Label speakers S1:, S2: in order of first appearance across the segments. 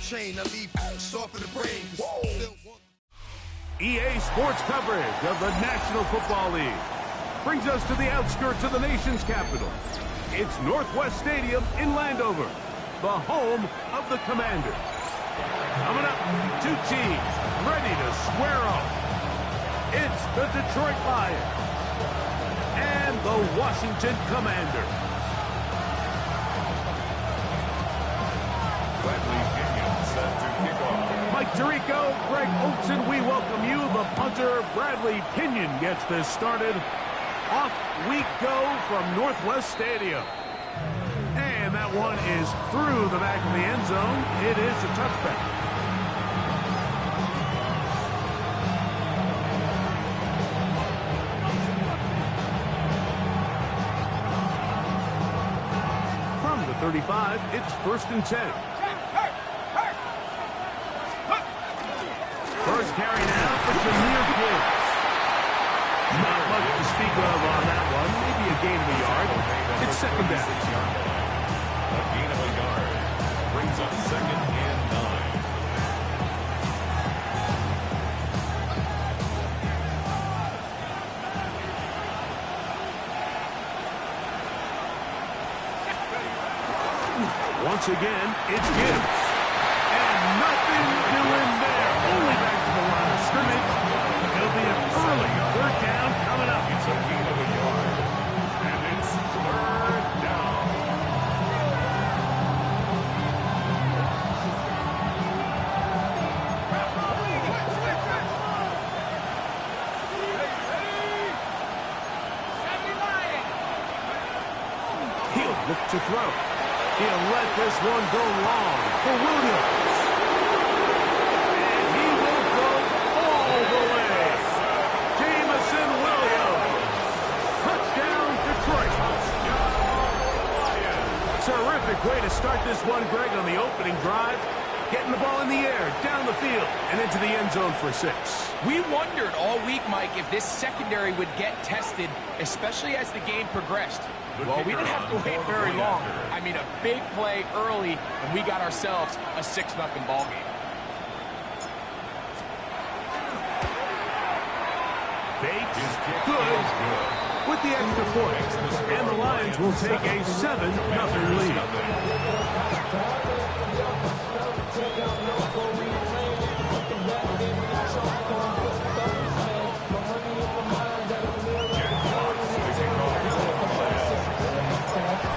S1: chain. I leave soft in the brain.
S2: EA Sports coverage of the National Football League brings us to the outskirts of the nation's capital. It's Northwest Stadium in Landover, the home of the Commanders. Coming up, two teams ready to square off. It's the Detroit Lions and the Washington Commanders. Mike Tirico, Greg Olson, we welcome you. The punter, Bradley Pinion, gets this started. Off we go from Northwest Stadium. And that one is through the back of the end zone. It is a touchback. From the 35, it's 1st and 10. First carry now for Jameer Gibbs. Not much to speak of on that one. Maybe a gain of a yard. It's 2nd down.
S3: A gain of a yard brings up 2nd and 9.
S2: Once again, it's Gibbs. And nothing doing there. Only back to the line of scrimmage. It'll be an early 3rd down coming up.
S3: It's a gain of a yard. And it's 3rd down.
S2: He'll look to throw. He'll let this one go long for Williams. And he will go all the way. Jamison Williams. Touchdown, Detroit. Terrific way to start this one, Greg, on the opening drive. Getting the ball in the air, down the field, and into the end zone for 6.
S4: We wondered all week, Mike, if this secondary would get tested, especially as the game progressed. Well, we didn't have to wait very long. I mean, a big play early, and we got ourselves a 6-0 ball game.
S2: Bates, good, with the extra point. And the Lions will take a 7-0 lead.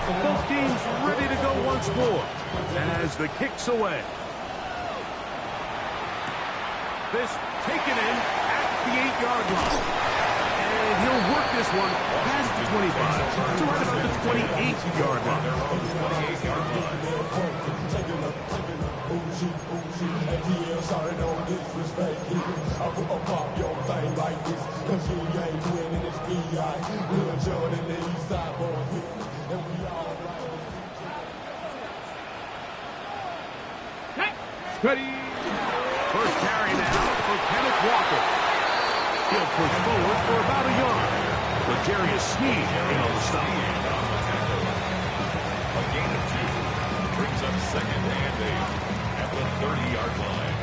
S2: Both teams ready to go once more as the kick's away. This taken in at the 8-yard line. And he'll work this one past the 25 to right about the 28-yard line.
S5: Ready.
S2: First carry now for Kenneth Walker. He'll push forward for about a yard. L'Jarius Sneed in on the stop.
S3: A gain of 2 brings up 2nd and 8 at the 30-yard line.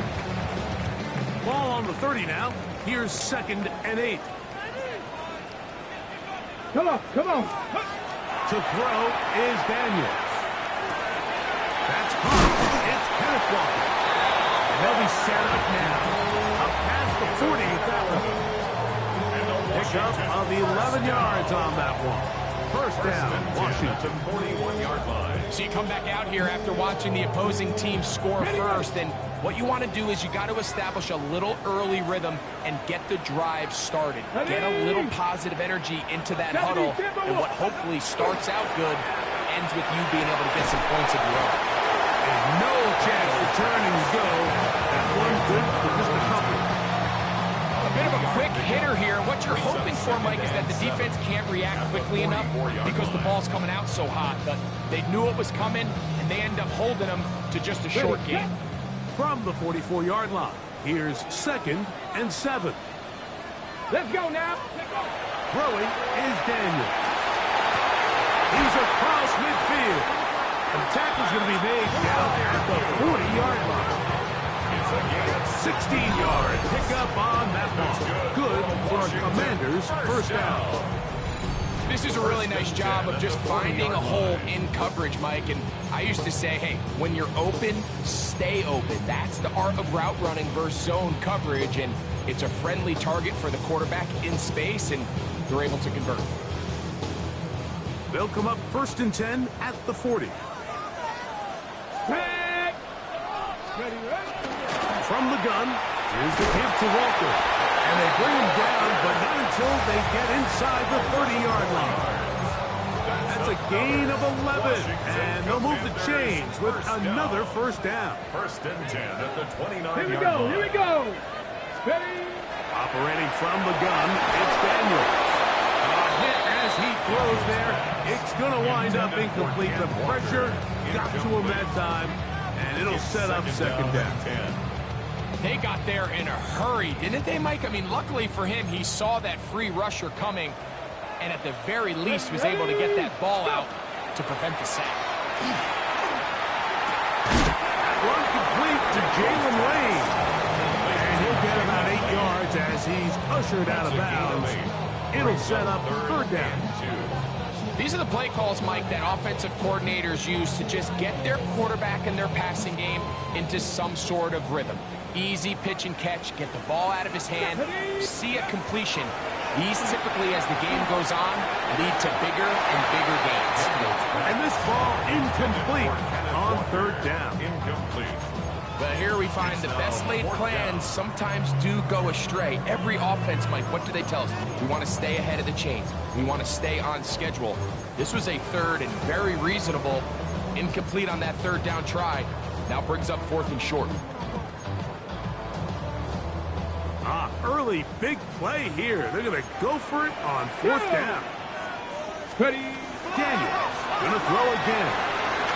S2: Ball on the 30 now. Here's 2nd and 8.
S5: Come on, come on.
S2: To throw is Daniels. That's caught. It's Kenneth Walker. They'll be set up now. Up past the 40 with that one. Pickup of 11 yards on that one. First down, Washington.
S3: 41-yard line.
S4: So you come back out here after watching the opposing team score first, and what you want to do is you got to establish a little early rhythm and get the drive started. Get a little positive energy into that huddle, and what hopefully starts out good ends with you being able to get some points of your own.
S2: And no chance to turn and go. That one good for just a couple.
S4: A bit of a quick hitter here. What you're hoping for, Mike, is that the defense can't react quickly enough because the ball's coming out so hot. But they knew it was coming, and they end up holding them to just a short gain.
S2: From the 44-yard line, here's 2nd and 7.
S5: Let's go now.
S2: Throwing is Daniels. He's across midfield. The tackle's going to be made down at the 40-yard line. 16 yards. Pick up on that ball. Good for a Commander's first down.
S4: This is a really nice job of just finding a hole in coverage, Mike. And I used to say, hey, when you're open, stay open. That's the art of route running versus zone coverage. And it's a friendly target for the quarterback in space, and they're able to convert.
S2: They'll come up 1st and 10 at the 40. From the gun, here's the give to Walker. And they bring him down, but not until they get inside the 30-yard line. That's a gain of 11, and they'll move the chains with another first down.
S3: 1st and 10 at the 29-yard line.
S5: Here we go. Steady.
S2: Operating from the gun, it's Daniel. A hit as he throws there. It's going to wind up incomplete. The pressure got to him that time, and it'll set up 2nd down.
S4: They got there in a hurry, didn't they, Mike? I mean, luckily for him, he saw that free rusher coming, and at the very least was able to get that ball out to prevent the sack.
S2: Run complete to Jalen Lane. And he'll get about 8 yards as he's ushered out of bounds. It'll set up 3rd down.
S4: These are the play calls, Mike, that offensive coordinators use to just get their quarterback and their passing game into some sort of rhythm. Easy pitch and catch, get the ball out of his hand, see a completion. These typically, as the game goes on, lead to bigger and bigger gains.
S2: And this ball incomplete on 3rd down.
S3: Incomplete.
S4: But here we find the best laid plans sometimes do go astray. Every offense, Mike, what do they tell us? We want to stay ahead of the chains. We want to stay on schedule. This was a 3rd and very reasonable. Incomplete on that 3rd down try. Now brings up 4th and short.
S2: Early big play here. They're going to go for it on 4th down.
S5: Steady.
S2: Daniels going to throw again.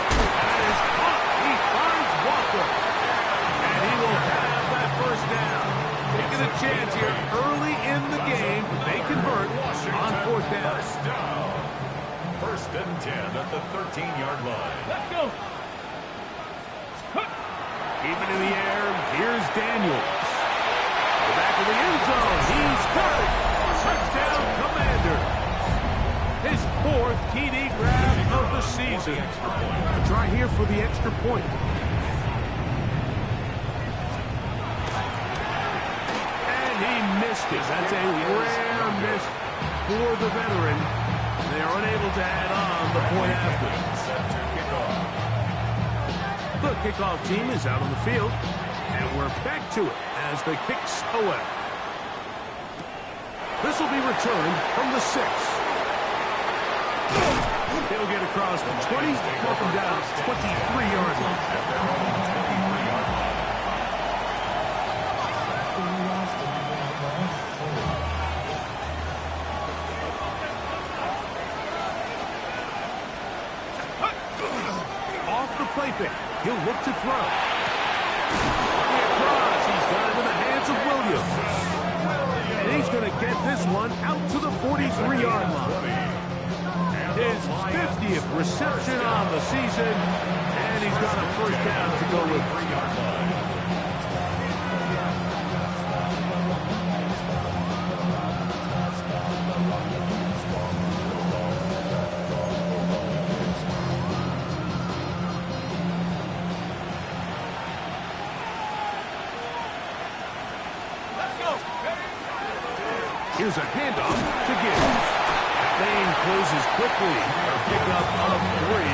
S2: That is caught. He finds Walker. And he will have that 1st down. Taking a chance here early in the game. They convert on 4th down.
S3: 1st and 10 at the 13-yard line.
S5: Let's go.
S2: Keeping in the air, here's Daniels. The back of the end zone, he's got it. Touchdown, Commanders. His 4th TD grab of the season. A try here for the extra point. And he missed it. That's a rare miss for the veteran. They are unable to add on the point after. The kickoff team is out on the field, and we're back to it as the kicks away. This will be returned from the 6. He'll get across the 20, welcome down 23-yard line. Off the play fake, he'll look to throw. Across, he's got it in the hands of Williams. And he's going to get this one out to the 43-yard line. His 50th reception on the season, and he's got a 1st down to go with.
S3: 3-yard line.
S2: Here's a handoff to Gibbs. Lane closes quickly. A pickup of 3.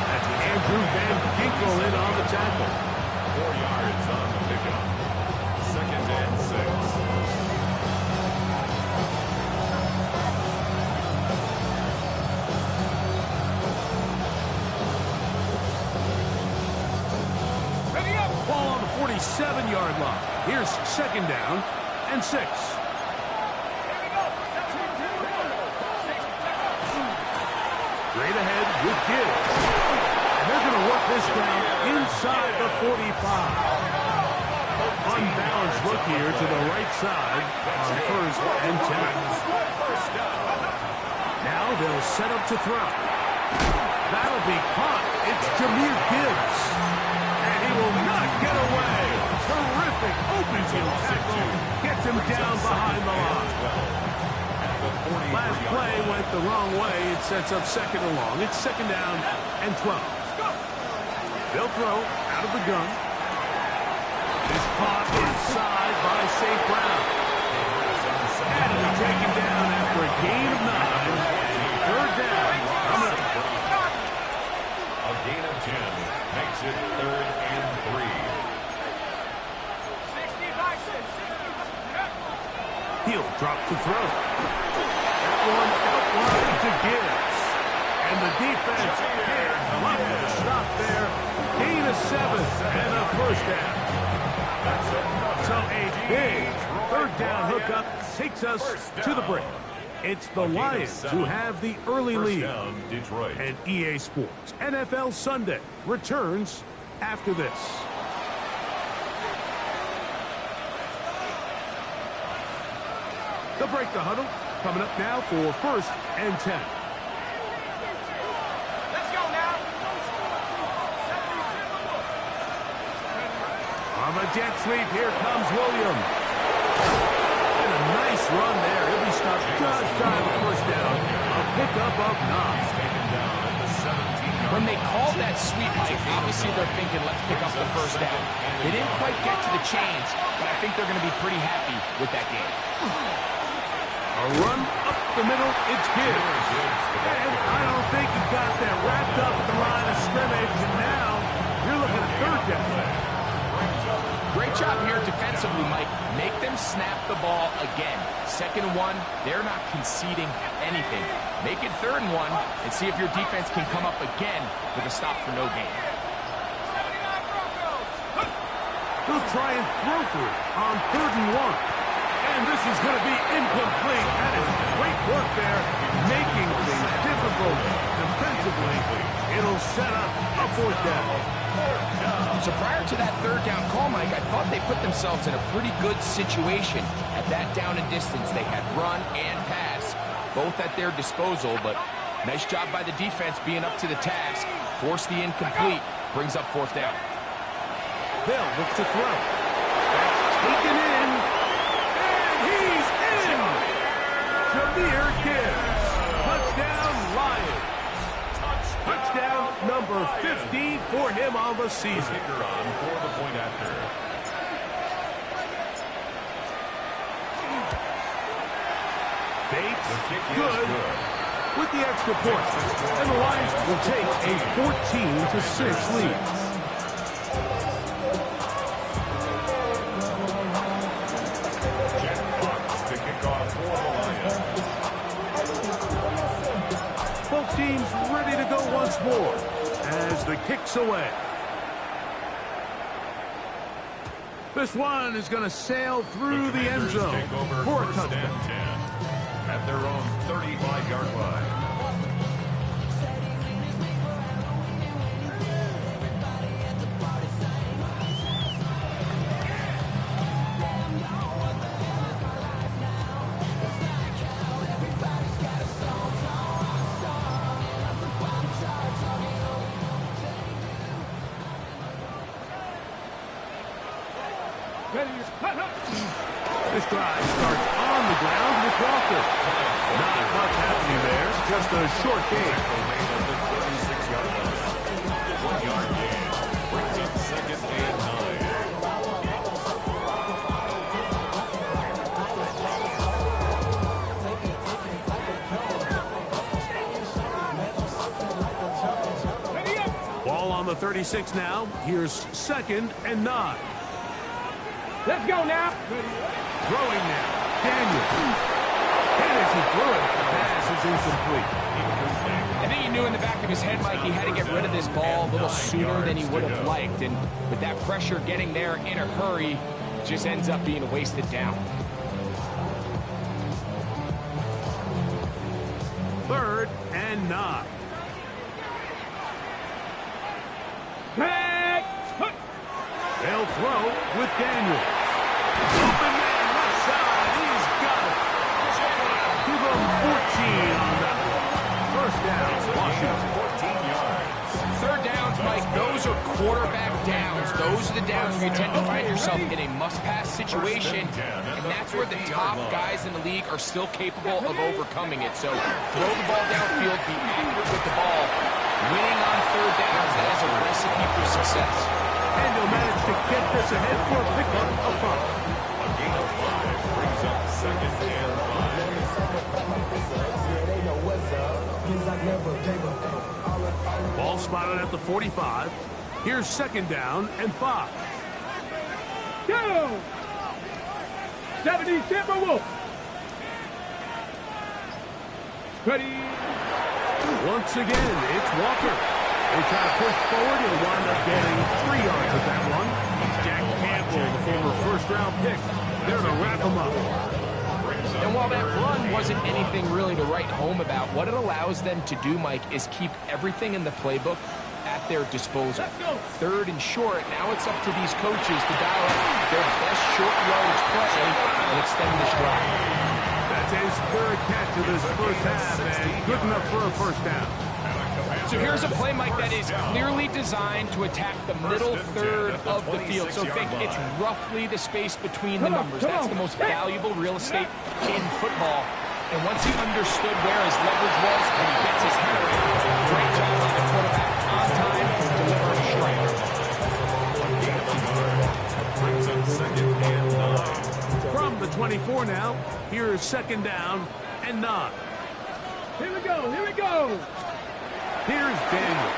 S2: That's Andrew Van Ginkel in on the tackle.
S3: 4 yards on the pickup. 2nd and 6.
S2: Ball on the 47-yard line. Here's 2nd down and 6. Straight ahead with Gibbs. And they're going to work this down inside the 45. Unbalanced look here to the right side on 1st and 10. Now they'll set up to throw. That'll be caught. It's Jahmyr Gibbs. And he will not get away. Terrific open field tackle. Gets him down behind the line. Last play went the wrong way. It sets up second and long. It's second down and 12. They'll throw out of the gun. Is caught inside by St. Brown. And he'll be taken down after a gain of 9. Third down. Coming up.
S3: A gain of 10 makes it 3rd and 3.
S2: He'll drop to throw. That one outlined to Gibbs. And the defense can't come to stop there. Gain of 7 and a first down. So a big third down hookup takes us to the break. It's the Lions who have the early lead. And EA Sports NFL Sunday returns after this. They'll break the huddle. Coming up now for 1st and 10.
S6: Let's go now.
S2: On the jet sweep, here comes Williams. And a nice run there. He'll be stopped just shy of the first down. A pickup of 9.
S4: When they called that sweep, Mike, obviously they're thinking, let's pick up the first down. They didn't quite get to the chains, but I think they're going to be pretty happy with that game.
S2: A run up the middle, it's Gibbs. And I don't think he got that wrapped up at the line of scrimmage. And now you're looking at third down.
S4: Great job here defensively, Mike. Make them snap the ball again. 2nd and 1, they're not conceding anything. Make it 3rd and 1 and see if your defense can come up again with a stop for no gain.
S2: He'll try and throw for it on 3rd and 1. And this is going to be incomplete. That is great work there, making things difficult defensively. It'll set up a 4th down.
S4: So prior to that 3rd down call, Mike, I thought they put themselves in a pretty good situation at that down and distance. They had run and pass, both at their disposal, but nice job by the defense being up to the task. Force the incomplete, brings up 4th down.
S2: Bill looks to throw. That's taken in. He's in! Jahmyr Gibbs. Touchdown, Lions. Touchdown number 50 for him on the season.
S3: Kicker on for the point after.
S2: Bates, good. With the extra point. And the Lions will take a 14-6 lead. Both teams ready to go once more as the kick's away. This one is going to sail through the end zone for a touchdown.
S3: At their own 35-yard line.
S2: This drive starts on the ground with Walker. Not much happening there, just a short gain.
S3: 36-yard line. 1-yard gain. Brings up 2nd and
S2: 9. Ball on the 36 now. Here's 2nd and 9.
S5: Let's go now.
S2: Throwing now. Daniel. And as he threw it, the pass is incomplete.
S4: I think he knew in the back of his head, Mike, he had to get rid of this ball a little sooner than he would have liked. And with that pressure getting there in a hurry, it just ends up being a wasted down.
S2: 3rd and 9. They'll throw with Daniel. Open man left side. He's got it. Give him 14 on that one. First down, Washington.
S3: 14 yards.
S4: quarterback downs, those are the downs where you tend to find yourself in a must-pass situation, and that's where the top guys in the league are still capable of overcoming it. So throw the ball downfield, be accurate with the ball. Winning on third downs, that is a recipe for success.
S2: And they'll manage to get this ahead for a pickup of 5.
S3: A gain of 5 brings up second and 5.
S2: Ball spotted at the 45. Here's second down and 5.
S5: Go! 70 Timberwolves. Ready.
S2: Once again, it's Walker. They try to push forward and wind up getting 3 yards with that one. It's Jack Campbell, the former first-round pick. They're to wrap him up.
S4: And while that run wasn't anything really to write home about, what it allows them to do, Mike, is keep everything in the playbook at their disposal. Third and short, now it's up to these coaches to dial up their best short yardage play and extend this drive.
S2: That's his third catch of this first half, and good enough for a first down.
S4: So here's a play, Mike, that is clearly designed to attack the middle third of the field. So think it's roughly the space between the numbers. That's the most valuable real estate in football. And once he understood where his leverage was and he gets his head around, great job by the quarterback on time, delivering a strike.
S3: Brings up second and 9.
S2: From the 24 now, here's second down and 9.
S5: Here we go. Here we go.
S2: Here's Daniel.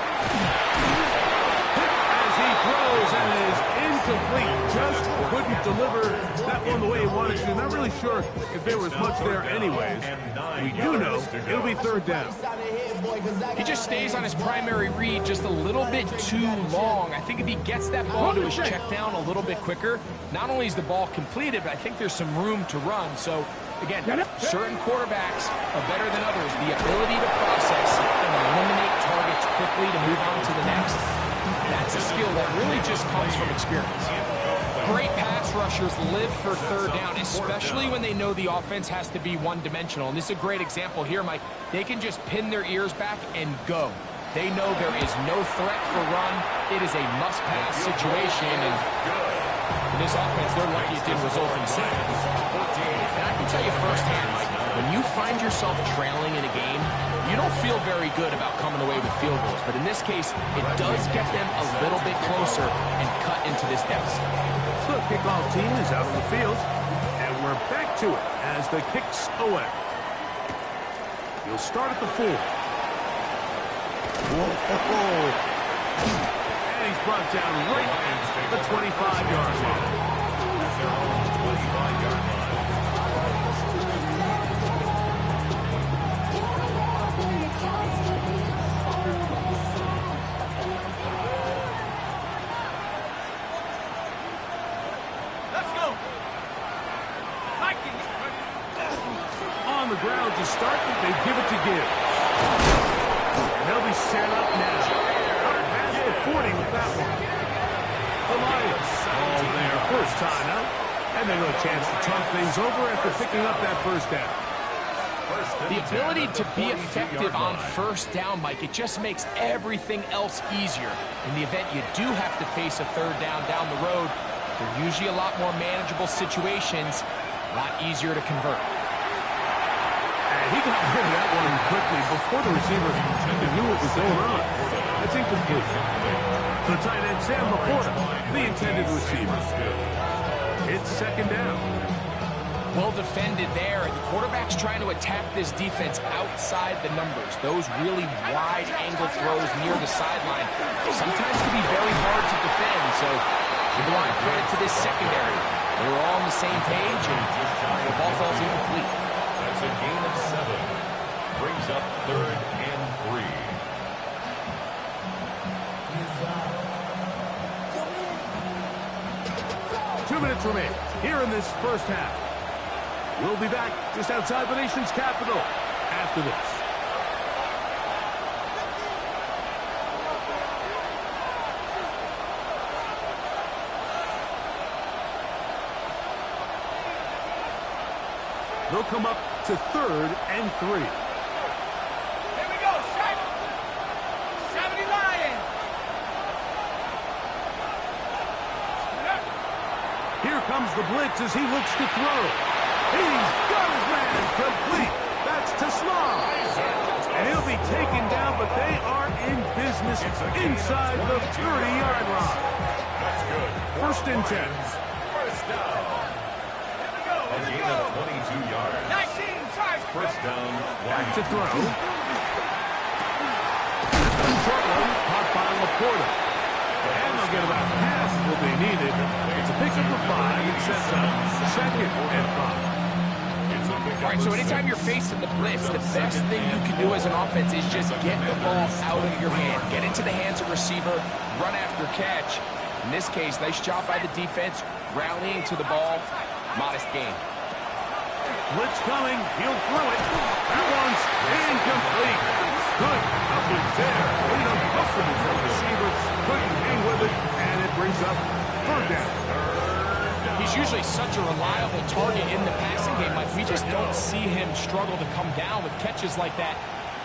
S2: As he throws and is incomplete. Just couldn't deliver that one the way he wanted to. Not really sure if there was much there anyways. We do know it'll be third down.
S4: He just stays on his primary read just a little bit too long. I think if he gets that ball to his check down a little bit quicker, not only is the ball completed, but I think there's some room to run. So, again, certain quarterbacks are better than others. The ability to process and eliminate targets quickly to move on to the next, that's a skill that really just comes from experience. Great pass rushers live for third down, especially when they know the offense has to be one-dimensional. And this is a great example here, Mike. They can just pin their ears back and go. They know there is no threat for run. It is a must-pass situation, and for this offense, they're lucky it didn't result in a sack. And I can tell you firsthand, Mike, when you find yourself trailing in a game, you don't feel very good about coming away with field goals. But in this case, it does get them a little bit closer and cut into this deficit.
S2: The kickoff team is out on the field, and we're back to it as the kicks away. He'll start at the 4. Whoa. And he's brought down right at the 25-yard line.
S3: 25-yard line.
S2: On the ground to start, they give it to Gibbs. They'll be set up now. Has the 40 with that one. The Lions all there first time out, and they have a chance to talk things over after picking up that first down.
S4: The ability to be effective on first down, Mike, it just makes everything else easier. In the event you do have to face a third down the road, they're usually a lot more manageable situations, a lot easier to convert.
S2: And he got rid of that one quickly before the receiver even knew what was going on. That's incomplete. The tight end, Sam Laporta, the intended receiver. It's second down.
S4: Well defended there, and the quarterback's trying to attack this defense outside the numbers. Those really wide angle throws near the sideline sometimes can be very hard to defend, so give a lot of credit to this secondary. They were all on the same page, and the ball falls incomplete.
S3: That's a gain of 7. Brings up third and 3.
S2: Two minutes remain here in this first half. We'll be back just outside the nation's capital after this. They'll come up to third and 3.
S5: Here we go, 70 Lions.
S2: Here comes the blitz as he looks to throw. He's got his man complete. That's to Slav. And he'll be taken down, but they are in business inside the 30-yard line.
S3: That's good.
S2: 1st and 10.
S3: First down. A gain of 22 yards. 1st down.
S2: Back to throw. Short one, caught by Laporta. And they'll get about half what they needed. It's a pickup of 5. It sets up 2nd and 5.
S4: All right, so anytime you're facing the blitz, the best thing you can do as an offense is just get the ball out of your hand. Get into the hands of receiver, run after catch. In this case, nice job by the defense, rallying to the ball. Modest gain.
S2: Blitz coming. He'll throw it. That one's incomplete. Good coverage there. Lead uncomfortable for the receiver. Couldn't hang with it, and it brings up 3rd down.
S4: He's usually such a reliable target in the passing game. Like, we just don't see him struggle to come down with catches like that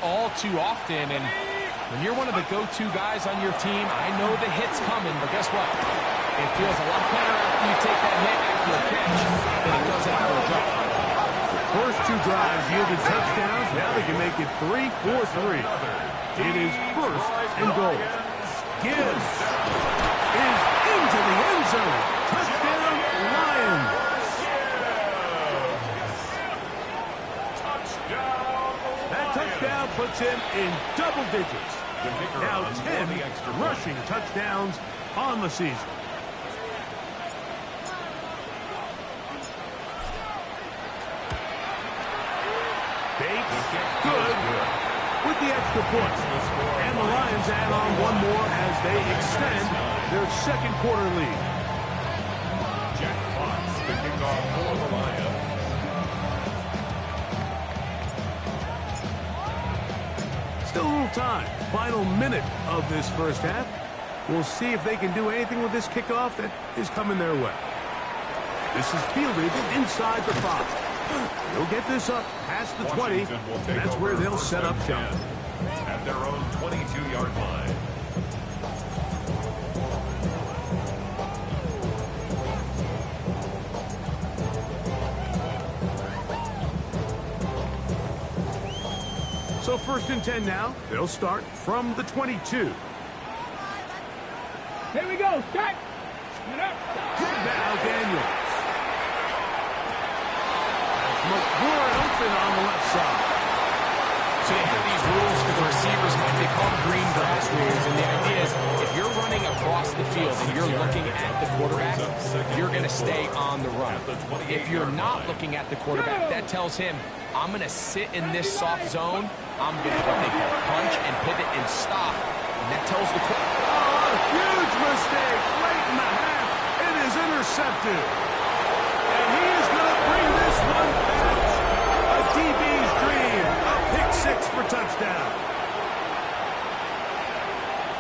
S4: all too often. And when you're one of the go-to guys on your team, I know the hit's coming, but guess what? It feels a lot better after you take that hit after a catch than it does after a drop.
S2: The first 2 drives yielded touchdowns. Now they can make it 3-4-3. It is 1st and goal. Gibbs is into the end zone. Touchdown, Lions. That touchdown puts him in double digits. Now 10 rushing touchdowns on the season. Bates, good, with the extra point. And the Lions add on one more as they extend their 2nd quarter lead.
S3: Jack Fox picking off for the Lions.
S2: Still a little time. Final minute of this first half. We'll see if they can do anything with this kickoff that is coming their way. This is fielded inside the 5. They'll get this up past the 20, and that's where they'll set up shop.
S3: At their own 22-yard line.
S2: So 1st and 10 now. They'll start from the 22.
S5: Here we go. Start.
S2: Now Daniels. McClure open on the left side.
S4: So they have these rules for the receivers, like they call them green grass rules, and the idea is if you're running across the field and you're looking at the quarterback, you're going to stay on the run. If you're not looking at the quarterback, that tells him, I'm going to sit in this soft zone, I'm going to what they call punch and pivot and stop, and that tells the quarterback.
S2: Oh, a huge mistake late in the half. It is intercepted. And he is going to bring this one back. A DB's dream. A pick-6 for touchdown.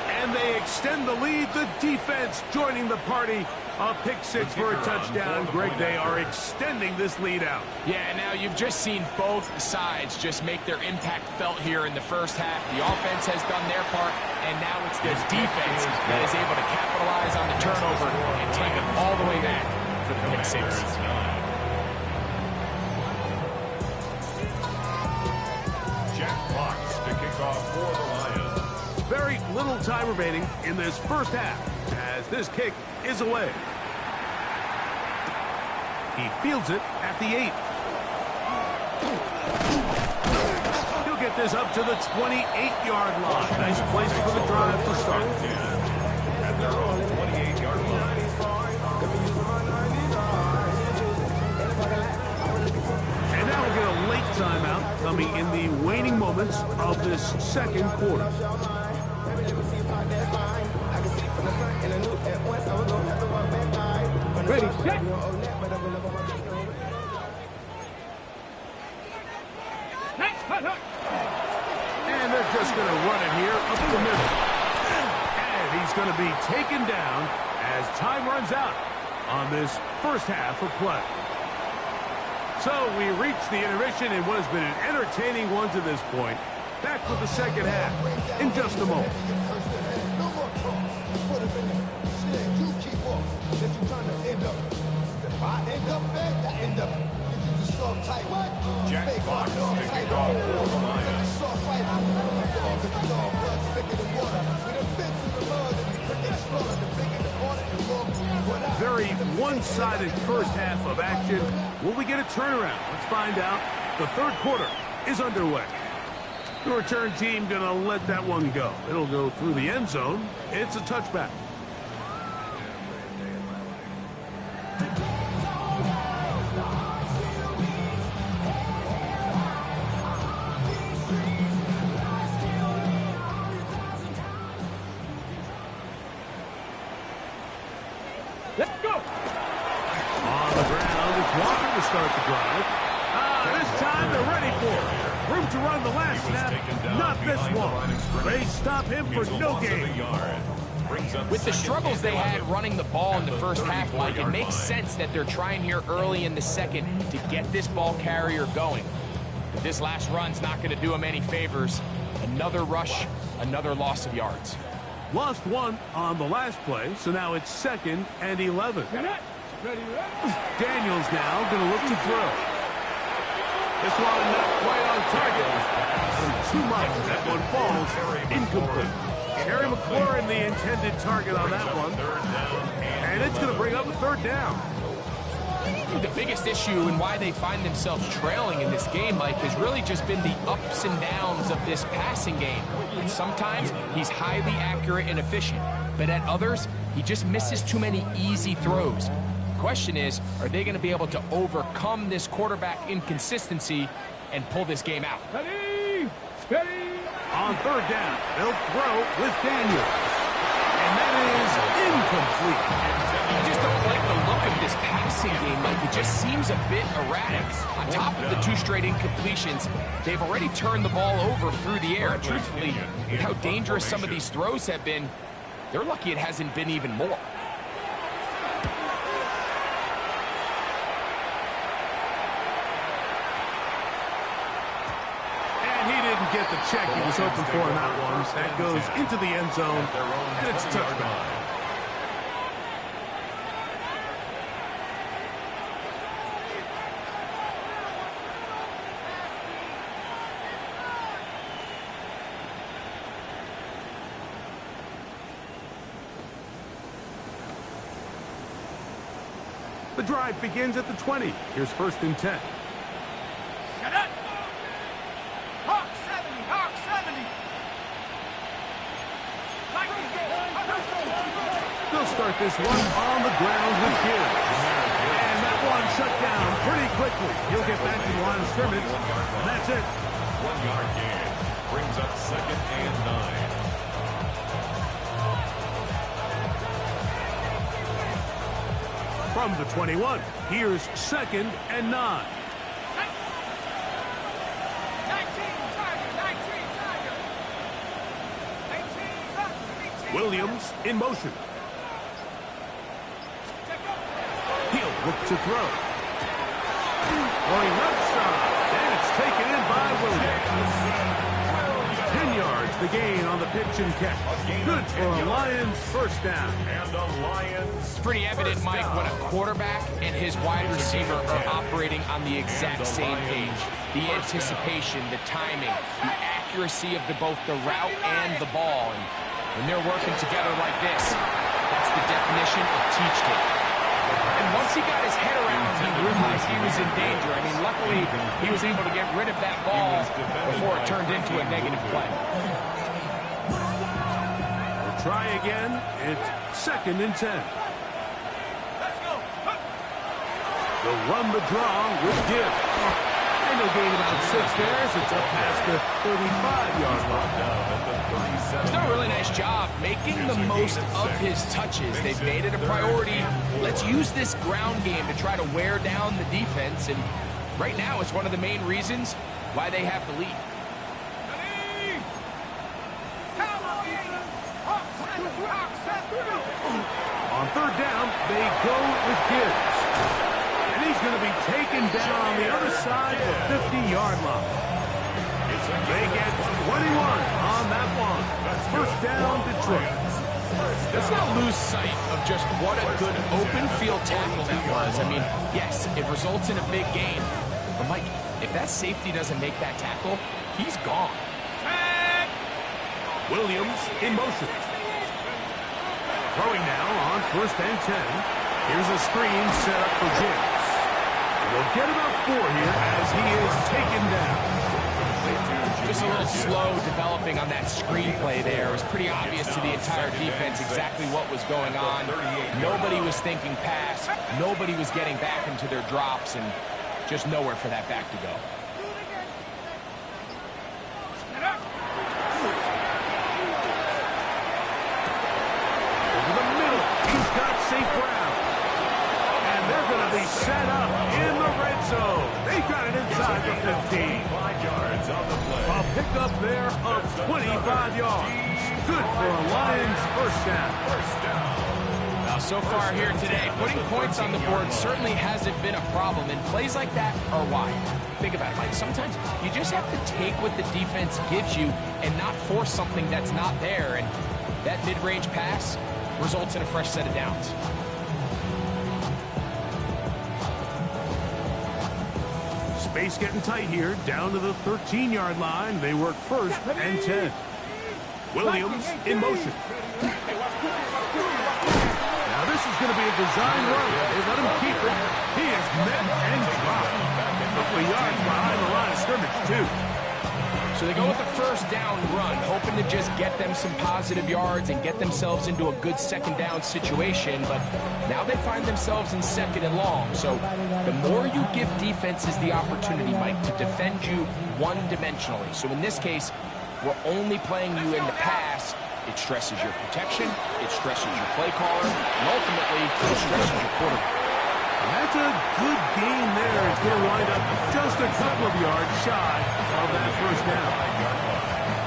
S2: And they extend the lead. The defense joining the party. A pick-6 for a touchdown. Greg, they are extending this lead out.
S4: Yeah, now you've just seen both sides just make their impact felt here in the first half. The offense has done their part, and now it's the defense that is able to capitalize on the turnover and take it all the way back for the pick-6.
S3: Jack Fox to kick off for the Lions.
S2: Very little time remaining in this first half as this kick is away. He fields it at the 8. He'll get this up to the 28-yard line. Nice place for the drive to start.
S3: At their own 28-yard line.
S2: And now we'll get a late timeout coming in the waning moments of this second quarter.
S5: Ready, set.
S2: And they're just going to run it here up the middle. And he's going to be taken down as time runs out on this first half of play. So we reach the intermission in what has been an entertaining one to this point. Back with the second half in just a moment.
S1: No more talk. Put him in there. Shit, you keep up. That you trying to end up.
S3: Jack Fox kicking off for the Lions.
S2: Very one-sided first half of action. Will we get a turnaround? Let's find out. The third quarter is underway. The return team going to let that one go. It'll go through the end zone. It's a touchback.
S5: Let's go.
S2: On the ground, it's Walker to start the drive. This time they're ready for it. Room to run the last snap. Not this one. They stop him for no gain.
S4: With the struggles they had running the ball in the first half, Mike, it makes sense that they're trying here early in the second to get this ball carrier going. But this last run's not going to do him any favors. Another rush, another loss of yards.
S2: Lost one on the last play, so now it's 2nd and 11. Daniels now going to look to throw. This one not quite on target. Too much. That one falls incomplete. Terry McLaurin, the intended target on that one. And it's going to bring up a 3rd down.
S4: The biggest issue and why they find themselves trailing in this game, Mike, has really just been the ups and downs of this passing game. And sometimes he's highly accurate and efficient, but at others, he just misses too many easy throws. The question is, are they going to be able to overcome this quarterback inconsistency and pull this game out?
S5: Ready, steady.
S2: On 3rd down, they'll throw with Daniels. And that is incomplete.
S4: I just don't like the look of this passing game, Mike. It just seems a bit erratic. On top of the 2 straight incompletions, they've already turned the ball over through the air. Truthfully, with how dangerous some of these throws have been, they're lucky it hasn't been even more.
S2: Get the check he was hoping for in that one. That goes into the end zone, and it's a touchdown. The drive begins at the 20. Here's 1st and 10. They'll start this one on the ground with Gibbs. And that one shut down pretty quickly. He'll get back to the line of scrimmage, and that's it.
S3: 1-yard gain brings up 2nd and 9.
S2: From the 21, here's 2nd and 9. Williams in motion. He'll look to throw. Going left side, and it's taken in by Williams. 10 yards the gain on the pitch and catch. Good for a Lions 1st down.
S3: And the Lions.
S4: It's pretty evident, Mike, when a quarterback and his wide receiver are operating on the exact same page. The anticipation, the timing, the accuracy of both the route and the ball. And when they're working together like this, that's the definition of teach tape. And once he got his head around, he realized he was in danger. I mean, luckily, he was able to get rid of that ball before it turned into a negative play.
S2: We'll try again. It's 2nd and 10. They'll run the draw with Gibbs. And they'll gain about 6 there as it's up past the 35-yard line.
S4: He's done a really nice job making the most of his touches. They've made it a priority. Let's use this ground game to try to wear down the defense. And right now, it's one of the main reasons why they have the lead.
S2: On 3rd down, they go with Gibbs. And he's going to be taken down on the other side of the 50-yard line. They get 21 on that one. 1st down, Detroit.
S4: Let's not lose sight of just what a good open field tackle that was. I mean, yes, it results in a big gain. But, Mike, if that safety doesn't make that tackle, he's gone.
S2: Williams in motion. Throwing now on 1st and 10. Here's a screen set up for James. We'll get about 4 here as he is taken down.
S4: Just a little slow developing on that screenplay there. It was pretty obvious to the entire defense exactly what was going on. Nobody was thinking pass. Nobody was getting back into their drops, and just nowhere for that back to go.
S2: Over the middle, he's got St. Brown. And they're going to be set up in the red zone. They've got it inside the 15.
S3: 5 yards on the play.
S2: A pickup there of 25 yards. Good for a Lions first down.
S4: Now, so far here today, putting points on the board certainly hasn't been a problem, and plays like that are why. Think about it, Mike. Sometimes you just have to take what the defense gives you and not force something that's not there, and that mid-range pass results in a fresh set of downs.
S2: Space getting tight here, down to the 13-yard line. They work 1st and 10. Williams in motion. Now this is going to be a design run. They let him keep it. He is met and dropped. A couple of yards behind the line of scrimmage, too.
S4: So they go with the 1st down run, hoping to just get them some positive yards and get themselves into a good 2nd down situation, but now they find themselves in 2nd and long. So the more you give defenses the opportunity, Mike, to defend you one-dimensionally. So in this case, we're only playing you in the pass. It stresses your protection, it stresses your play caller, and ultimately it stresses your quarterback.
S2: And that's a good game there. It's going to wind up just a couple of yards shy of that 1st down.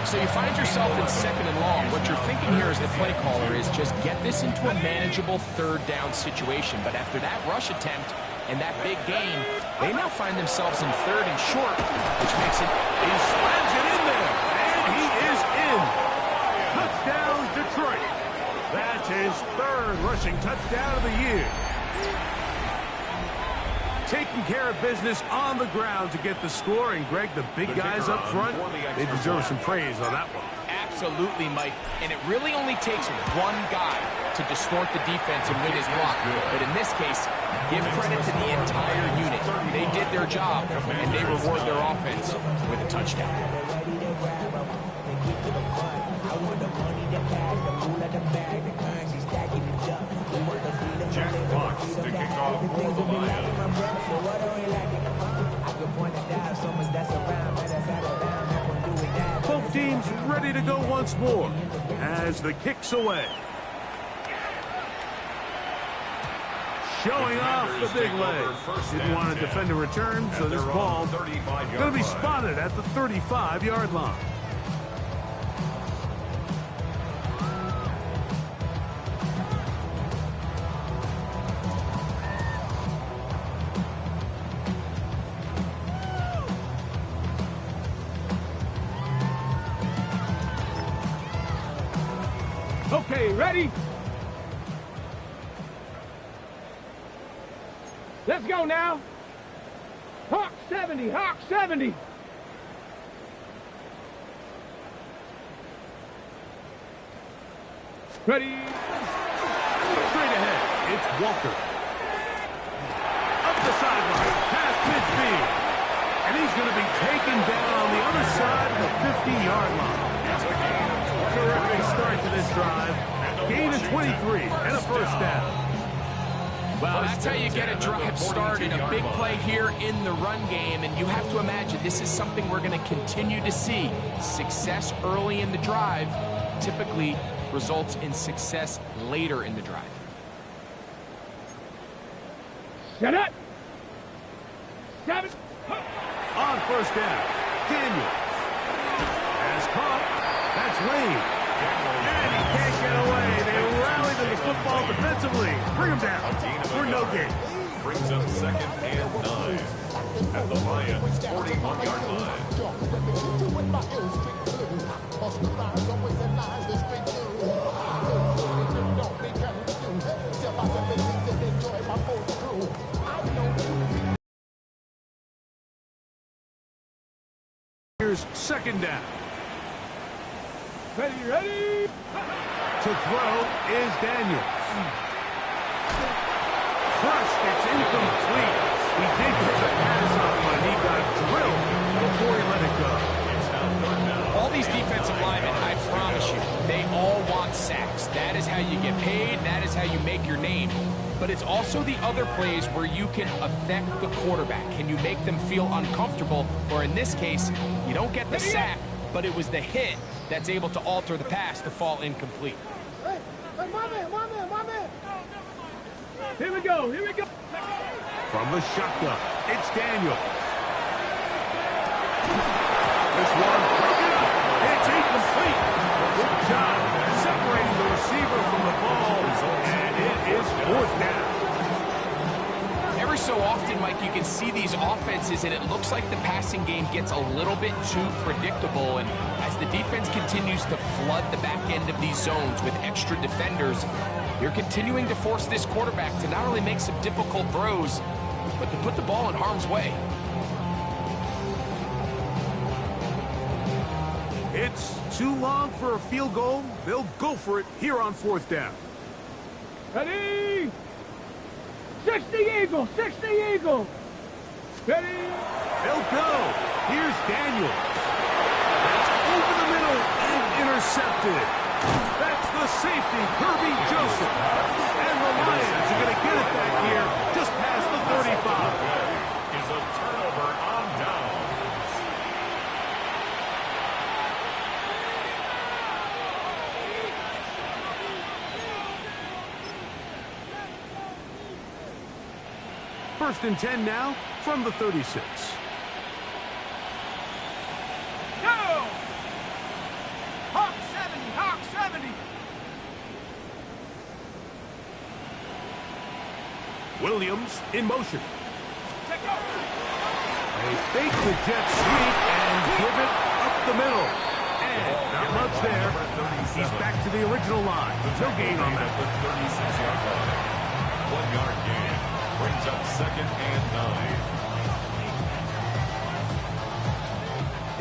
S4: So you find yourself in 2nd and long. What you're thinking here as the play caller is just get this into a manageable 3rd down situation. But after that rush attempt and that big gain, they now find themselves in 3rd and short, which makes it...
S2: He slams it in there, and he is in. Touchdown, Detroit. That's his 3rd rushing touchdown of the year. Taking care of business on the ground to get the score. And, Greg, the big guys up front, they deserve some praise on that one.
S4: Absolutely, Mike. And it really only takes one guy to distort the defense and win his block. But in this case, give credit to the entire unit. They did their job, and they reward their offense with a touchdown.
S3: Jack Fox to kick off for the Lions.
S2: Both teams ready to go once more as the kick's away. Showing off the big leg. Didn't want to defend a return, so this ball going to be spotted at the 35-yard line.
S5: Okay, ready? Let's go now. Hawk 70, Hawk 70. Ready?
S2: Straight ahead, it's Walker. Up the sideline, past midfield. And he's going to be taken down on the other side of the 50-yard line. Terrific start to this drive. Gain of 23 and a 1st down.
S4: Well, that's how you get a drive started. A big play here in the run game, and you have to imagine this is something we're going to continue to see. Success early in the drive typically results in success later in the drive.
S5: Set up. 7.
S2: On 1st down, Daniels has caught. That's Lane. And he can't get away. They rally to the football defensively. Bring him down for no gain.
S3: Brings up 2nd and 9 at the Lions' 41-yard line.
S2: Here's second down.
S5: Ready, ready.
S2: To throw is Daniels. First, it's incomplete. He did get the pass up, but he got drilled before he let it go.
S3: It's now third down.
S4: All these defensive linemen, I promise you, they all want sacks. That is how you get paid. That is how you make your name. But it's also the other plays where you can affect the quarterback. Can you make them feel uncomfortable? Or in this case, you don't get the sack, but it was the hit that's able to alter the pass to fall incomplete.
S5: Hey, my man, my man, my man. Here we go, here we go.
S2: From the shotgun, it's Daniels. This one, it's incomplete. Good job separating the receiver from the ball, and it is fourth down.
S4: Every so often, Mike, you can see these offenses, and it looks like the passing game gets a little bit too predictable. And as the defense continues to flood the back end of these zones with extra defenders, you're continuing to force this quarterback to not only make some difficult throws, but to put the ball in harm's way.
S2: It's too long for a field goal. They'll go for it here on fourth down.
S5: Ready. 60 Eagle, 60 Eagle. Ready.
S2: They'll go. Here's Daniels. That's over the middle and intercepted. That's the safety, Kirby Joseph. And the Lions are going to get it back here just past the 35.
S3: Is a turnover on downs.
S2: First and 10 now from the 36.
S5: Go. Hawk 70, Hawk 70.
S2: Williams in motion.
S5: Take over.
S2: They fake the jet sweep and give it up the middle. And not much there. He's back to the original line. No gain on that.
S3: 36-yard line. 1 yard gain. Brings up second and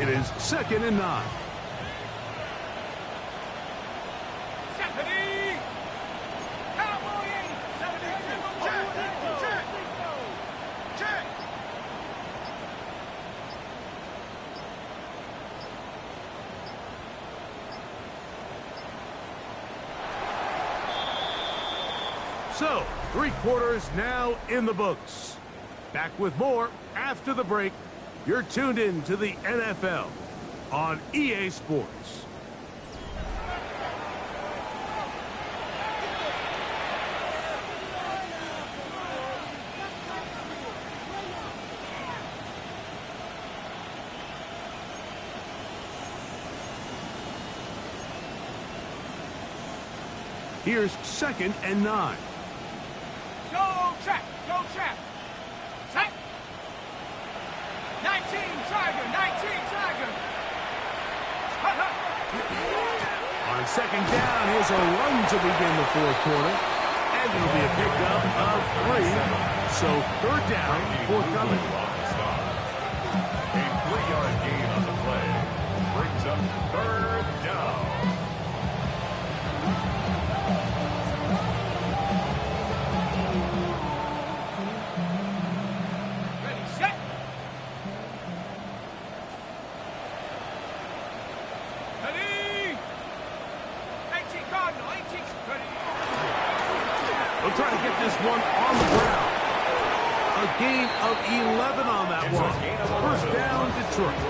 S3: 9.
S2: It is second and 9.
S5: Stephanie. Cowboy 72. Check, check, check.
S2: So, 3 quarters now in the books. Back with more after the break. You're tuned in to the NFL on EA Sports. Here's second and 9.
S5: Go trap, go trap. Trap. 19 Tiger, 19 Tiger.
S2: On second down, here's a run to begin the fourth quarter. And it'll be a pickup of 3. So third down, forthcoming.
S3: A 3-yard gain on the play. Brings up third down.
S5: Ready, set. Ready. 18 Cardinal, 18. Ready.
S2: We'll try to get this one on the ground. A gain of 11 on that one. First down, Detroit.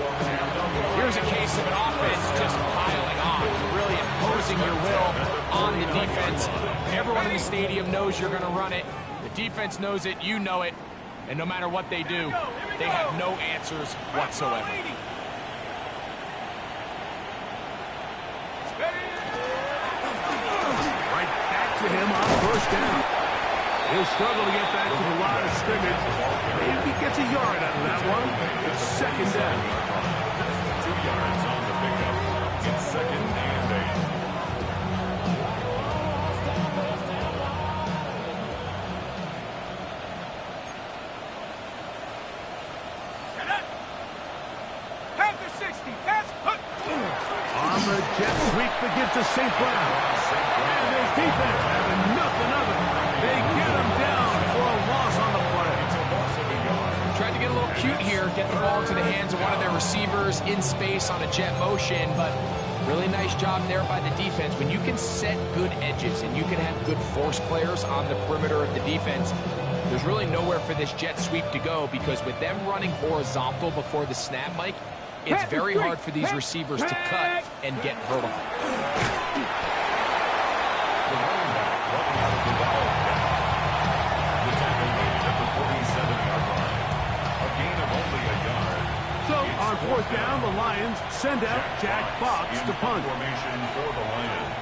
S4: Here's a case of an offense just piling on, really imposing your will on the defense. Everyone in the stadium knows you're going to run it. The defense knows it, you know it. And no matter what they do, they have no answers whatsoever.
S2: Right back to him on first down. He'll struggle to get back to the line of scrimmage. Maybe he gets a yard out of that one. It's second down.
S3: 2 yards on the pickup. It's second and 8.
S5: Panther 60,
S2: jet sweep that gives to St. Brown. And his defense having nothing of it. They get him down for a loss on the play.
S4: Tried to get a little cute here, get the ball into the hands of one of their receivers in space on a jet motion, but really nice job there by the defense. When you can set good edges and you can have good force players on the perimeter of the defense, there's really nowhere for this jet sweep to go, because with them running horizontal before the snap, Mike, it's very hard for these receivers to cut and get vertical.
S2: So, on fourth down, the Lions send out Jack Fox to punt.
S3: Formation for the Lions.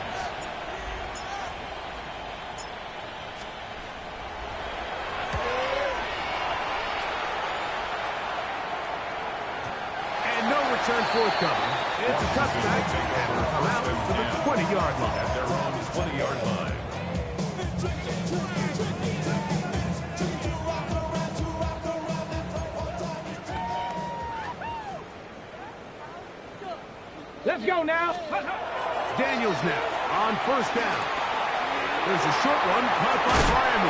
S2: And no return forthcoming. It's a touchback, and they'll come out to the 20-yard line.
S3: At their own 20-yard line.
S5: Let's go now.
S2: Daniels now on first down. There's a short one caught by Brian.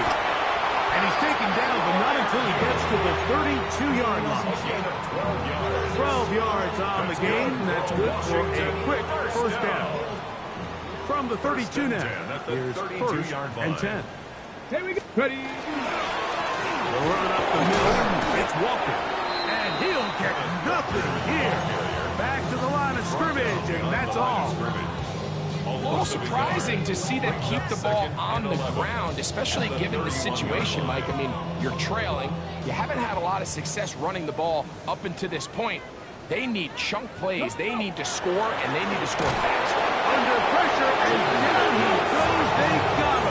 S2: And he's taken down, but not until he gets to the 32-yard line. 12 yards on the game. That's good for a quick first down. From the 32 now, here's first and 10.
S5: Here we go. Ready.
S2: They'll run it up the middle. It's Walker. And he'll get nothing here. Back to the line of scrimmage, and that's all.
S4: A little surprising to see them keep the ball on the ground, especially given the situation, Mike. I mean, you're trailing. You haven't had a lot of success running the ball up until this point. They need chunk plays. They need to score, and they need to score fast.
S2: Under pressure, and down he goes. They got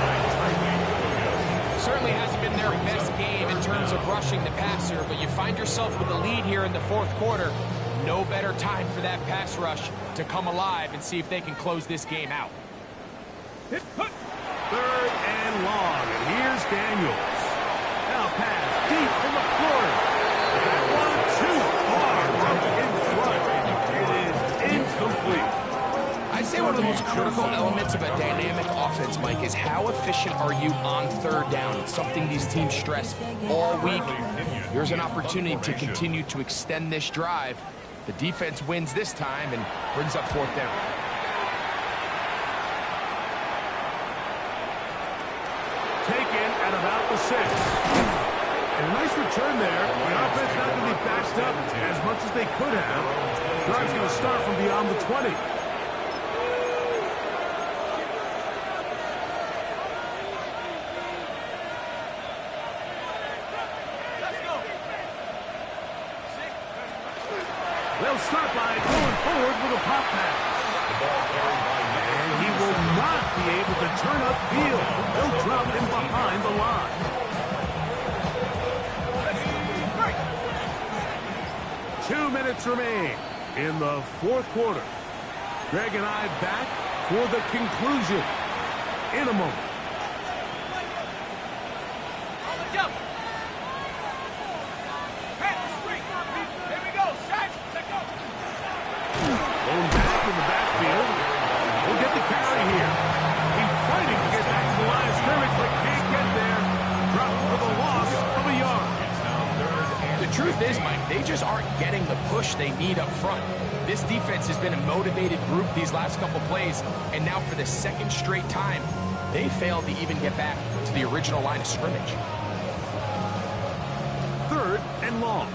S2: him.
S4: Certainly hasn't been their best game in terms of rushing the passer, but you find yourself with a lead here in the fourth quarter. No better time for that pass rush to come alive and see if they can close this game out.
S2: Third and long, and here's Daniels. Now pass deep from the floor. That one too far in front. It is incomplete.
S4: I'd say one of the most critical elements of a dynamic offense, Mike, is how efficient are you on third down. It's something these teams stress all week. Here's an opportunity to continue to extend this drive. The defense wins this time and brings up fourth down.
S2: Taken at about the 6. And a nice return there. The offense not going to be backed up as much as they could have. Drive's going to start from beyond the 20. They'll start by going forward with a pop pass. And he will not be able to turn upfield. They'll drop him behind the line. Two minutes remain in the fourth quarter. Greg and I back for the conclusion in a moment. Going back in the backfield. We'll get the carry here. He's fighting to get back to the line of scrimmage, but can't get there. Dropped for the loss of a yard.
S4: The truth is, Mike, they just aren't getting the push they need up front. This defense has been a motivated group these last couple plays, and now for the second straight time, they failed to even get back to the original line of scrimmage.
S2: Third and long.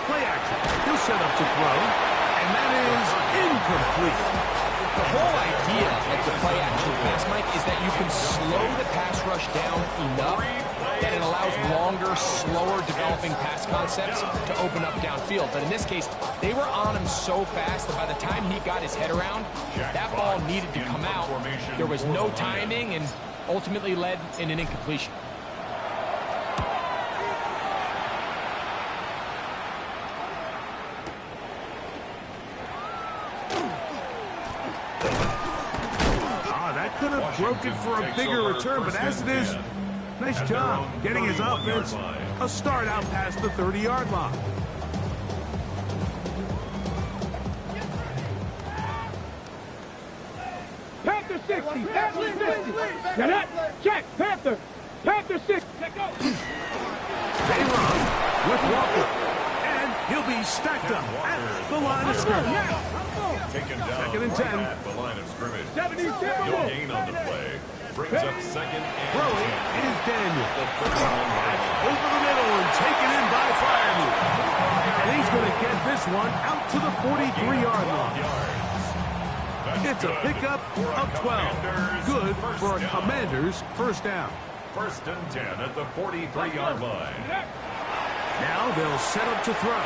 S2: Play action. He'll set up to throw, and that is incomplete.
S4: The whole idea of the play action pass, Mike, is that you can slow the pass rush down enough that it allows longer, slower developing pass concepts to open up downfield. But in this case, they were on him so fast that by the time he got his head around, that ball needed to come out. There was no timing and ultimately led in an incompletion.
S2: Could have broken for a bigger return, but as it is, nice job getting his offense a start out past the 30-yard line.
S5: Panther 60. Panther 60. Now that, check. Panther. Panther 60. Check out.
S2: They run with Walker. And he'll be stacked up at the line of scrimmage.
S3: Taken down
S2: 2nd and 10.
S3: at the line of scrimmage.
S5: 70
S3: No gain on the play. Brings up 2nd and
S2: Throwing
S3: 10.
S2: is Daniel.
S3: The first one
S2: Over the middle and taken in by Firemove. And he's going to get this one out to the 43-yard line. It's a pickup of 12. Good for a Commander's first down.
S3: 1st and 10 at the 43-yard line.
S2: Now they'll set up to throw.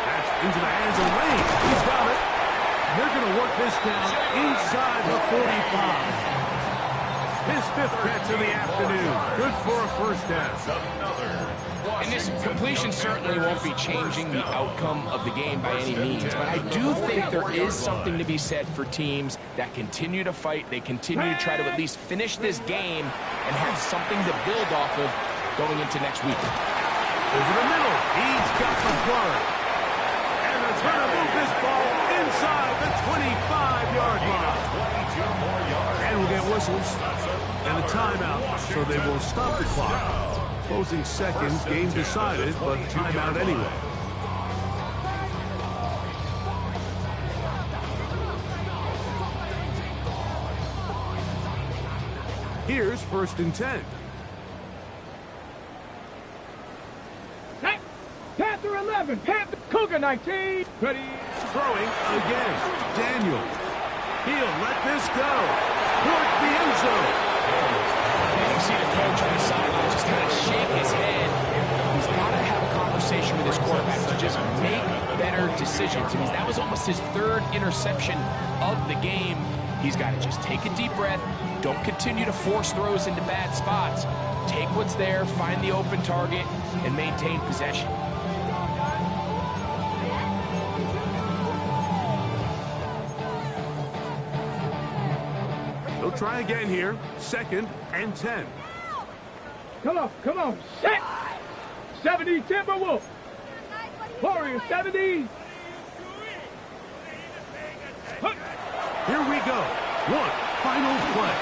S2: That's into the hands of Lane. He's got it. And they're going to work this down inside the 45. His 5th catch of the afternoon. Good for a first down.
S4: And this completion certainly won't be changing the outcome of the game by any means, but I do think there is something to be said for teams that continue to fight. They continue to try to at least finish this game and have something to build off of going into next week.
S2: Over the middle, he's got McClure. And they're trying to move this ball inside the 25-yard line.
S3: 22 more yards.
S2: And we'll get whistles and a timeout, so they will stop the clock. Closing seconds, game decided, but timeout anyway. Here's 1st and 10.
S5: Panther 11. Panther Cougar 19. Ready.
S2: Throwing again. Daniel. He'll let this go. Towards the end zone.
S4: You can see the coach on the sideline just kind of shake his head. He's got to have a conversation with his quarterback to just make better decisions. I mean, that was almost his 3rd interception of the game. He's got to just take a deep breath. Don't continue to force throws into bad spots. Take what's there, find the open target, and maintain possession.
S2: They'll try again here. 2nd and 10.
S5: Come on. Set. 70 Timberwolf. Warrior 70.
S2: Here we go. One final play.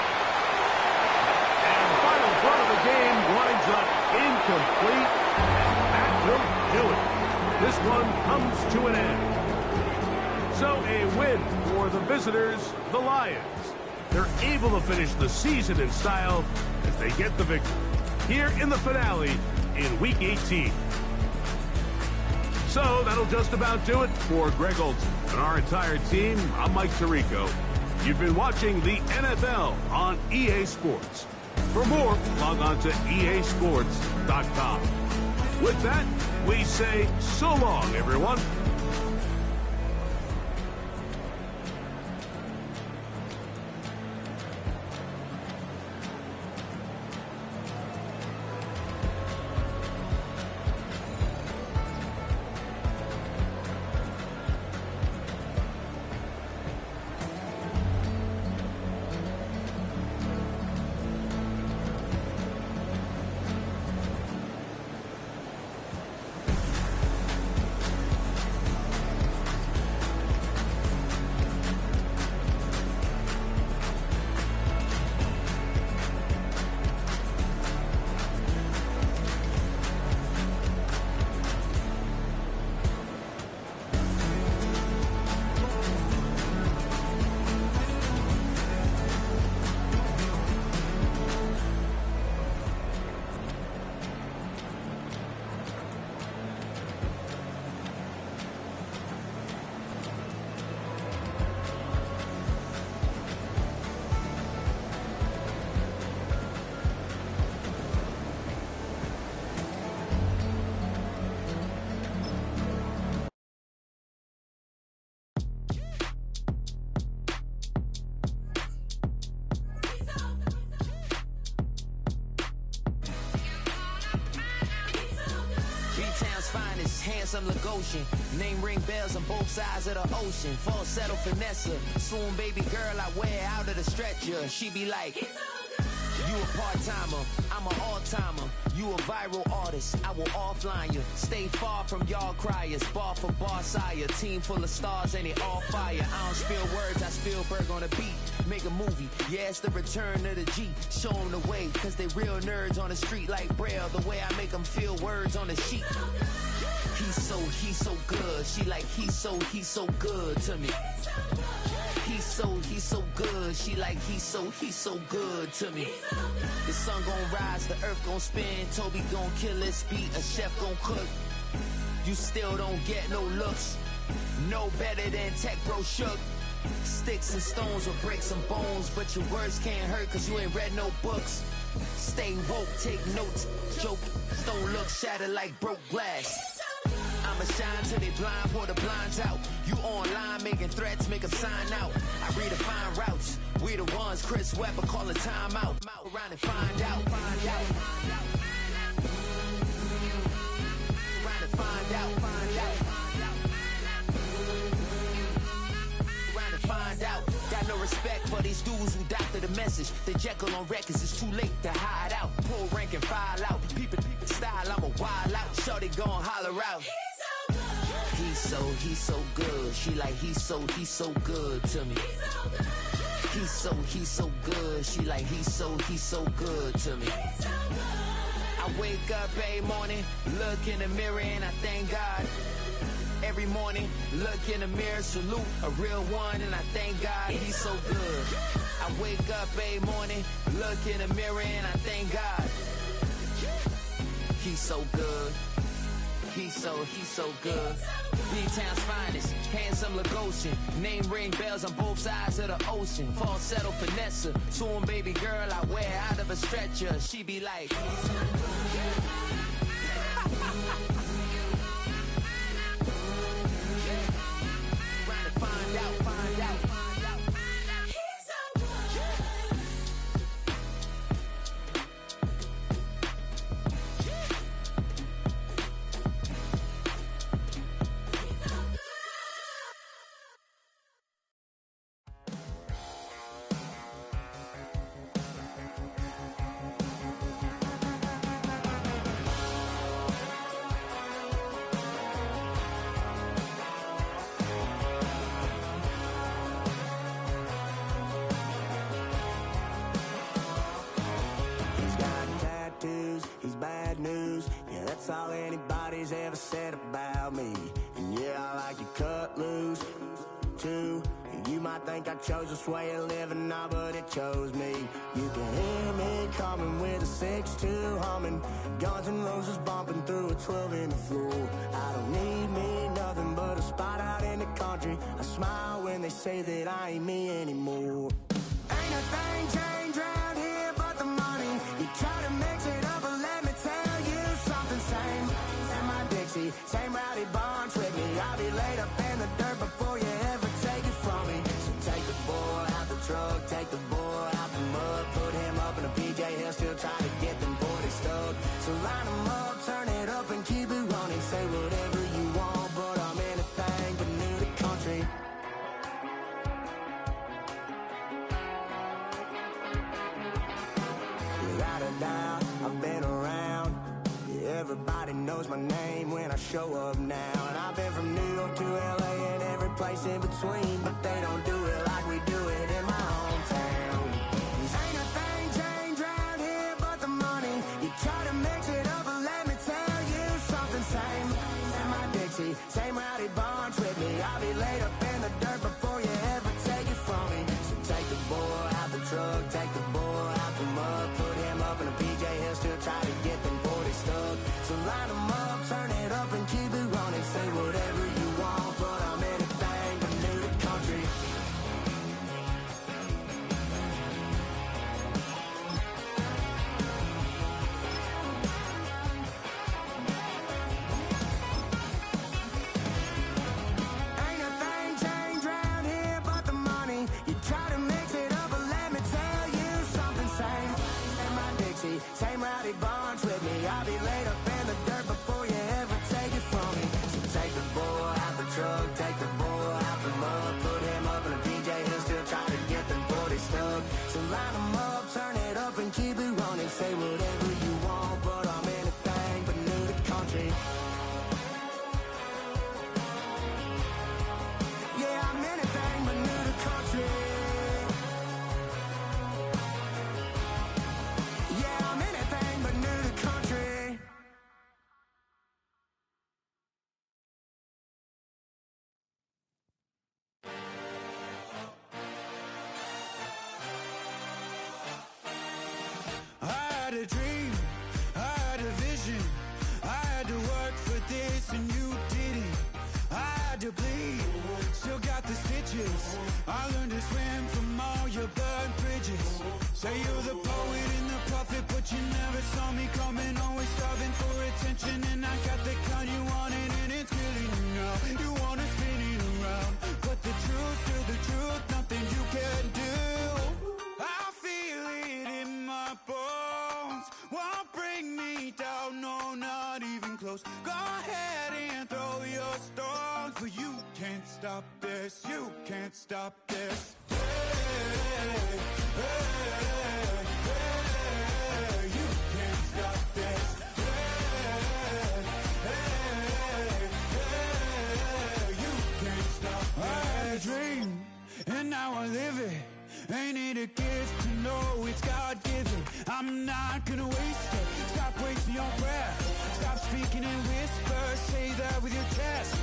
S2: And the final throw of the game winds up incomplete. And that will do it. This one comes to an end. So a win for the visitors, the Lions. They're able to finish the season in style as they get the victory here in the finale in Week 18. So that'll just about do it for Greg Olson and our entire team. I'm Mike Tirico. You've been watching the NFL on EA Sports. For more, log on to easports.com. With that, we say so long, everyone.
S6: Handsome Lagosian, name ring bells on both sides of the ocean. Falsetto Vanessa, soon baby girl I wear out of the stretcher. She be like, you a part-timer, I'm an all-timer. You a viral artist, I will offline you. Stay far from y'all criers, bar for bar sire. Team full of stars and it all fire. I don't spill words, I spill Spielberg on a beat. Make a movie, yeah, it's the return of the G. Show them the way, cause they real nerds on the street like Braille. The way I make them feel words on the sheet. He's so good. She like, he's so good to me. He's so good. She like, he's so good to me. The sun gon' rise, the earth gon' spin. Toby gon' kill this beat, a chef gon' cook. You still don't get no looks. No better than Tech Bro Shook. Sticks and stones will break some bones, but your words can't hurt cause you ain't read no books. Stay woke, take notes, joke, don't look shattered like broke glass. I'ma shine till they blind, pour the blinds out. You online making threats, make them sign out. I redefine routes, we the ones Chris Webber call a timeout. Around and find out. Find out. Got no respect for these dudes who doctor the message. The Jekyll on records, it's too late to hide out. Pull rank and file out. People style, I'm a wild out. Shorty gon' holler out. He's so good. She like, he's so good to me. He's so good. She like, he's so good to me. I wake up every morning, look in the mirror and I thank God. Every morning, look in the mirror, salute a real one, and I thank God he's so good. I wake up every morning, look in the mirror, and I thank God he's so good. He's so good. B-Town's finest, handsome Lagosian. Name ring bells on both sides of the ocean. Falsetto finesse, soon baby girl I wear out of a stretcher. She be like.
S7: He's bad news, yeah, that's all anybody's ever said about me. And yeah, I like you cut loose, too. You might think I chose this way of living now, but it chose me. You can hear me coming with a 6-2 humming, Guns N' Roses bumping through a 12 in the floor. I don't need me nothing but a spot out in the country. I smile when they say that I ain't me anymore. Ain't a thing changed around here but the money. You try to mix it up, but let me tell you something. Same in my Dixie, same rowdy bunch with me. I'll be laid up in the dirt before you ever take it from me. So take the boy out the truck, take the boy out the mud, put him up in a PJ, he'll still try to get them 40 stuck. So line him up, turn it up and keep it running. Say whatever you want, but I'm anything but new to country. Without a doubt, I've been around. Yeah, everybody knows my name when I show up now. And I've been from New York to LA and every place in between, but they don't do it like we do it in my hometown. Ain't a thing changed around here but the money. You try to mix it up, but let me tell you something. Same in my Dixie, same rowdy bunch with me. I'll be laid up in the dirt before you ever take it from me. So take the boy out the truck, take the boy out the mud, put him up in a PJ, he'll still try to get them 40 stuck. So line them up, turn it up and keep it running. Say whatever you want, but I'm anything but new to country.
S8: to burn bridges. Say you're the poet and the prophet, but you never saw me coming. Always starving for attention, and I got the kind you wanted, and it's killing you now. You wanna spin it around, but the truth's still the truth, nothing you can do. I feel it in my bones, won't bring me down, no, not even close. Go ahead and throw your stones, but you can't stop this, you can't stop this. Hey, hey, hey, you can't stop this. Hey, hey, hey, you can't stop this. I had a dream, and now I live it. Ain't it a gift to know it's God-given? I'm not gonna waste it. Stop wasting your breath. Stop speaking in whispers. Say that with your chest.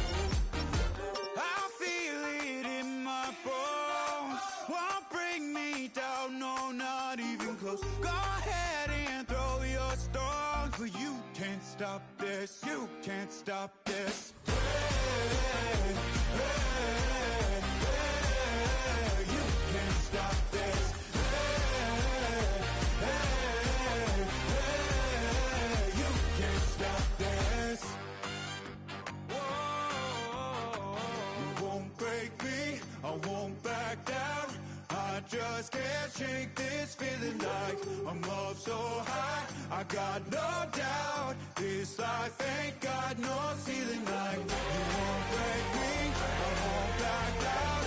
S8: I feel it in my bones, won't bring me down, no, not even close. Go ahead and throw your stones, but you can't stop this, you can't stop this. Hey, hey, hey, you can't stop this. Hey, hey, hey, you can't stop this. Whoa, you won't break me, I won't back down. I just can't shake this feeling like I'm up so high. I got no doubt this life ain't got no ceiling like. You won't break me, I won't back down.